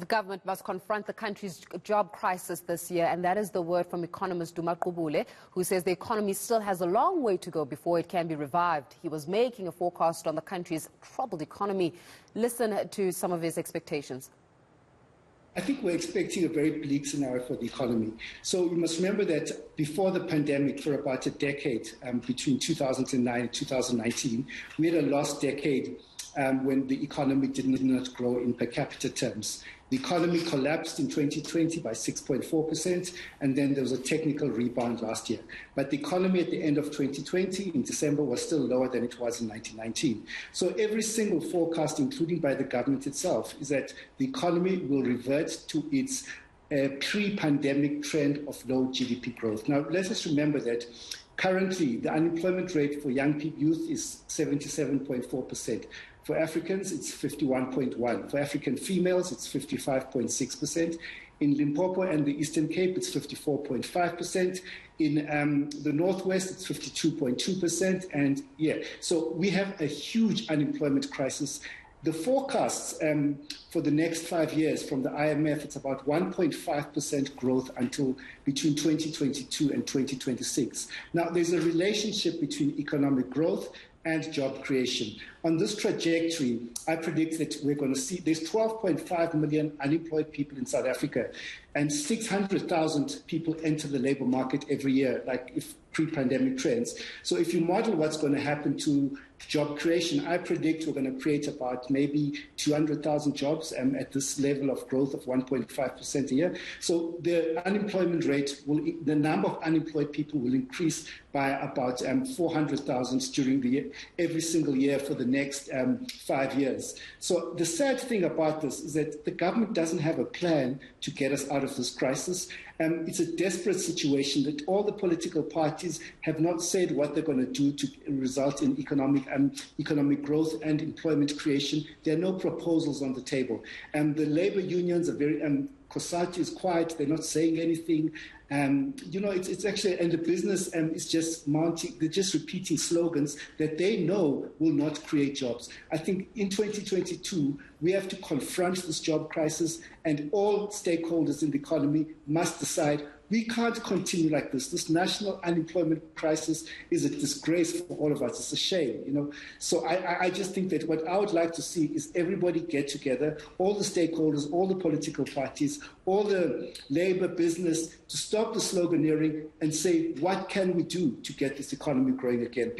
government must confront the country's job crisis this year, and that is the word from Economist Duma Gqubule, who says the economy still has a long way to go before it can be revived. He was making a forecast on the country's troubled economy. Listen to some of his expectations. I think we're expecting a very bleak scenario for the economy. So you must remember that before the pandemic, for about a decade, between 2009 and 2019, we had a lost decade when the economy did not grow in per capita terms. The economy collapsed in 2020 by 6.4%, and then there was a technical rebound last year. But the economy at the end of 2020, in December, was still lower than it was in 1919. So every single forecast, including by the government itself, is that the economy will revert to its pre-pandemic trend of low GDP growth. Now, let us remember that currently the unemployment rate for young people, youth, is 77.4%. For Africans, it's 51.1%. For African females, it's 55.6%. In Limpopo and the Eastern Cape, it's 54.5%. In the Northwest, it's 52.2%. And so we have a huge unemployment crisis. The forecasts for the next 5 years from the IMF, it's about 1.5% growth until between 2022 and 2026. Now, there's a relationship between economic growth and job creation. On this trajectory, I predict that we're going to see there's 12.5 million unemployed people in South Africa, and 600,000 people enter the labor market every year, like if pre-pandemic trends. So if you model what's going to happen to job creation, I predict we're going to create about maybe 200,000 jobs at this level of growth of 1.5% a year. So the unemployment rate, the number of unemployed people will increase by about 400,000 during the year, every single year for the next 5 years. So the sad thing about this is that the government doesn't have a plan to get us out of this crisis. It's a desperate situation that all the political parties have not said what they're going to do to result in economic growth and employment creation. There are no proposals on the table. The labor unions are very COSATU is quiet. They're not saying anything. It's actually, and the business is just mounting. They're just repeating slogans that they know will not create jobs. I think in 2022 we have to confront this job crisis, and all stakeholders in the economy must decide we can't continue like this. This national unemployment crisis is a disgrace for all of us. It's a shame, So I just think that what I would like to see is everybody get together, all the stakeholders, all the political parties, all the labor, business, to stop the sloganeering and say, what can we do to get this economy growing again?